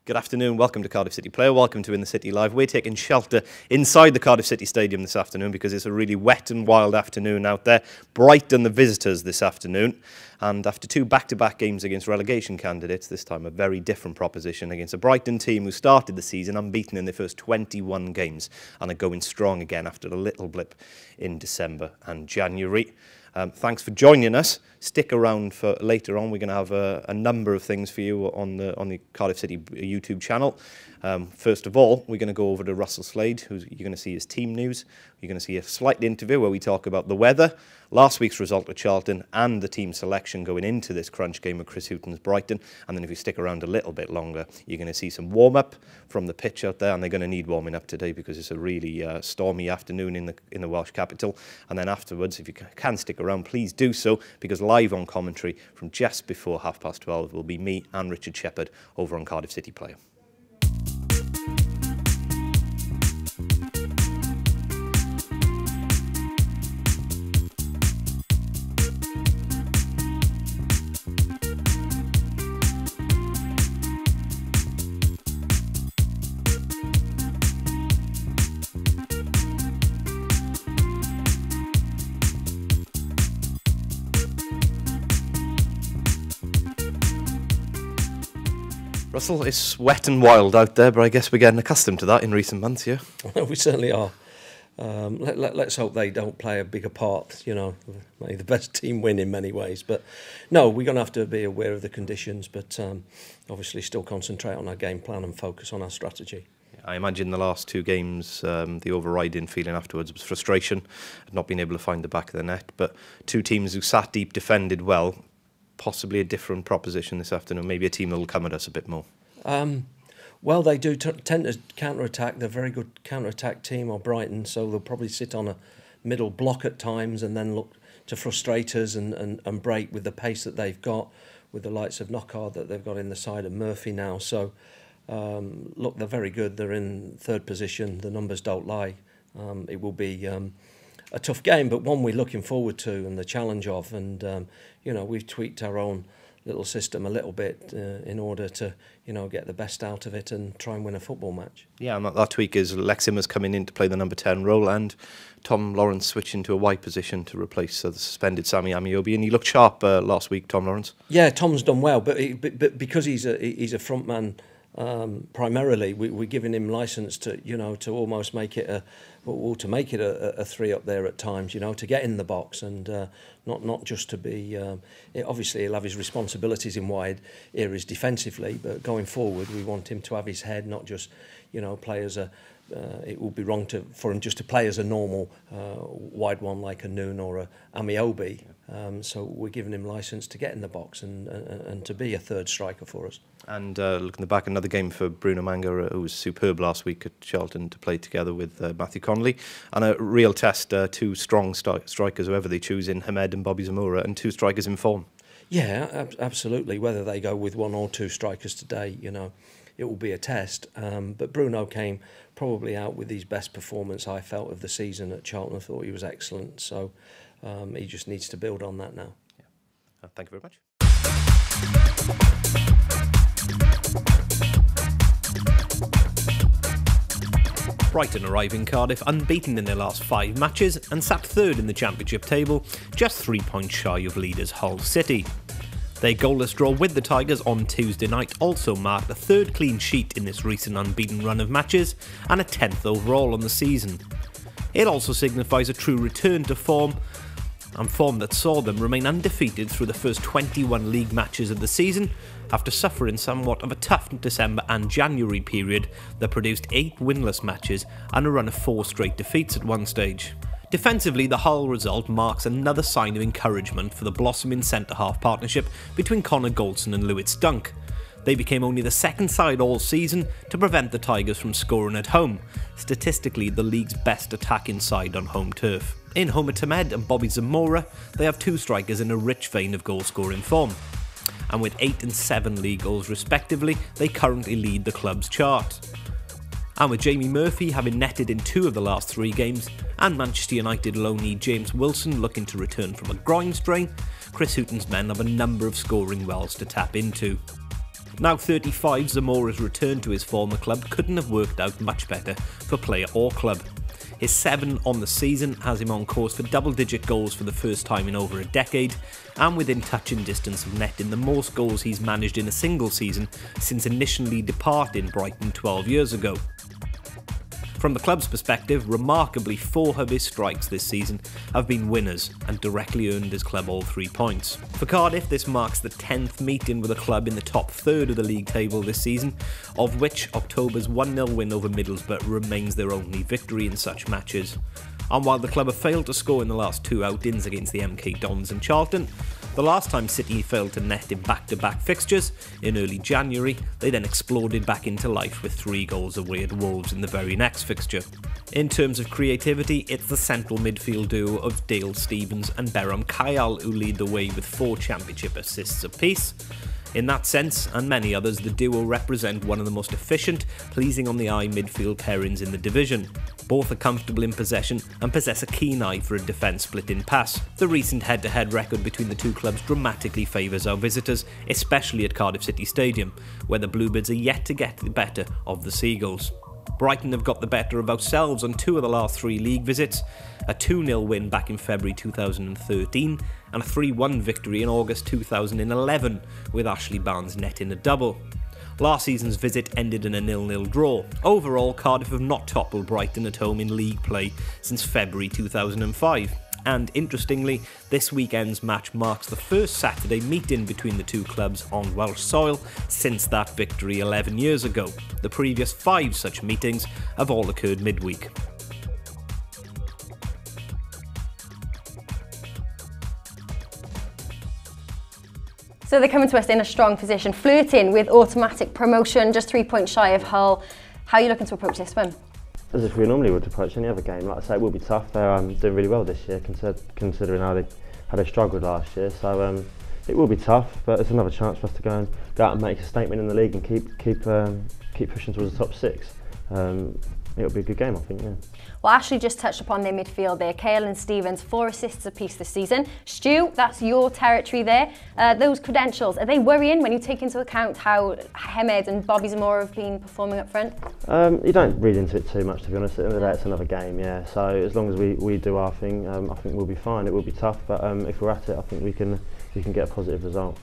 Good afternoon, welcome to Cardiff City Player, welcome to In the City Live. We're taking shelter inside the Cardiff City Stadium this afternoon because it's a really wet and wild afternoon out there. Brighton the visitors this afternoon, and after two back-to-back games against relegation candidates, this time a very different proposition against a Brighton team who started the season unbeaten in their first 21 games and are going strong again after a little blip in December and January. Thanks for joining us. Stick around for later on. We're going to have a number of things for you on the Cardiff City YouTube channel. First of all, we're going to go over to Russell Slade, who you're going to see his team news. You're going to see a slight interview where we talk about the weather, last week's result at Charlton, and the team selection going into this crunch game with Chris Hughton's Brighton. And then if you stick around a little bit longer, you're going to see some warm-up from the pitch out there, and they're going to need warming up today because it's a really stormy afternoon in the Welsh capital. And then afterwards, if you can stick around, please do so, because live on commentary from just before 12:30 will be me and Richard Shepherd over on Cardiff City Player. Russell, it's wet and wild out there, but I guess we're getting accustomed to that in recent months, yeah? We certainly are. Let's hope they don't play a bigger part, you know. May the best team win in many ways. But no, we're going to have to be aware of the conditions, but obviously still concentrate on our game plan and focus on our strategy. I imagine the last two games, the overriding feeling afterwards was frustration, not being able to find the back of the net. But two teams who sat deep, defended well, possibly a different proposition this afternoon, maybe a team that will come at us a bit more. Well, they do tend to counter-attack. They're a very good counter-attack team, or Brighton, so they'll probably sit on a middle block at times and then look to frustrate us and break with the pace that they've got, with the likes of Knockaert that they've got in the side of Murphy now. So, look, they're very good. They're in third position. The numbers don't lie. It will be a tough game, but one we're looking forward to and the challenge of. And, you know, we've tweaked our own little system a little bit in order to, you know, get the best out of it and try and win a football match. Yeah, and that tweak is Lex Immers coming in to play the number 10 role and Tom Lawrence switching to a wide position to replace the suspended Sammy Amiobi, and he looked sharp last week, Tom Lawrence. Yeah, Tom's done well, but because he's a front man primarily, we're giving him license to, you know, to almost make it a three up there at times, you know, to get in the box and not just to be. Obviously, he'll have his responsibilities in wide areas defensively, but going forward, we want him to have his head, not just, you know, play as a. It would be wrong for him just to play as a normal wide one like a Noon or a Amiobi. So we're giving him license to get in the box and to be a third striker for us. And looking back, another game for Bruno Manga, who was superb last week at Charlton to play together with Matthew Connolly. And a real test, two strong strikers, whoever they choose, in Hamed and Bobby Zamora, and two strikers in form. Yeah, absolutely. Whether they go with one or two strikers today, you know, it will be a test. But Bruno came probably out with his best performance, I felt, of the season at Charlton. I thought he was excellent. So he just needs to build on that now. Yeah. Thank you very much. Brighton arrive in Cardiff unbeaten in their last 5 matches and sat third in the Championship table, just 3 points shy of leaders Hull City. Their goalless draw with the Tigers on Tuesday night also marked a third clean sheet in this recent unbeaten run of matches and a 10th overall on the season. It also signifies a true return to form, and form that saw them remain undefeated through the first 21 league matches of the season, after suffering somewhat of a tough December and January period that produced 8 winless matches and a run of 4 straight defeats at one stage. Defensively, the Hull result marks another sign of encouragement for the blossoming centre-half partnership between Connor Goldson and Lewis Dunk. They became only the second side all season to prevent the Tigers from scoring at home, statistically the league's best attacking side on home turf. In Homer Tamed and Bobby Zamora, they have 2 strikers in a rich vein of goal-scoring form. And with 8 and 7 league goals respectively, they currently lead the club's chart. And with Jamie Murphy having netted in 2 of the last 3 games, and Manchester United loanee James Wilson looking to return from a groin strain, Chris Hughton's men have a number of scoring wells to tap into. Now 35, Zamora's return to his former club couldn't have worked out much better for player or club. His 7 on the season has him on course for double-digit goals for the first time in over a decade, and within touching distance of netting the most goals he's managed in a single season since initially departing Brighton 12 years ago. From the club's perspective, remarkably 4 of his strikes this season have been winners and directly earned his club all 3 points. For Cardiff, this marks the 10th meeting with a club in the top third of the league table this season, of which October's 1-0 win over Middlesbrough remains their only victory in such matches. And while the club have failed to score in the last 2 outings against the MK Dons and Charlton, the last time City failed to net in back-to-back fixtures, in early January, they then exploded back into life with 3 goals away at Wolves in the very next fixture. In terms of creativity, it's the central midfield duo of Dale Stephens and Beram Kayal who lead the way with 4 championship assists apiece. In that sense, and many others, the duo represent one of the most efficient, pleasing on the eye midfield pairings in the division. Both are comfortable in possession and possess a keen eye for a defence split in pass. The recent head-to-head record between the two clubs dramatically favours our visitors, especially at Cardiff City Stadium, where the Bluebirds are yet to get the better of the Seagulls. Brighton have got the better of ourselves on 2 of the last 3 league visits, a 2-0 win back in February 2013 and a 3-1 victory in August 2011 with Ashley Barnes netting a double. Last season's visit ended in a 0-0 draw. Overall, Cardiff have not toppled Brighton at home in league play since February 2005. And interestingly, this weekend's match marks the first Saturday meeting between the two clubs on Welsh soil since that victory 11 years ago. The previous 5 such meetings have all occurred midweek. So they're coming to us in a strong position, flirting with automatic promotion, just 3 points shy of Hull. How are you looking to approach this one? As if we normally would approach any other game. Like I say, it will be tough. They're doing really well this year, considering how they struggled last year. So it will be tough, but it's another chance for us to go out and make a statement in the league and keep pushing towards the top 6. It'll be a good game, I think. Yeah. Well, Ashley just touched upon their midfield there. Kale and Stephens, 4 assists apiece this season. Stu, that's your territory there. Those credentials, are they worrying when you take into account how Hamed and Bobby Zamora have been performing up front? You don't read into it too much, to be honest. At the end of the day, it's another game, yeah. So as long as we do our thing, I think we'll be fine. It will be tough, but if we're at it, I think we can get a positive result.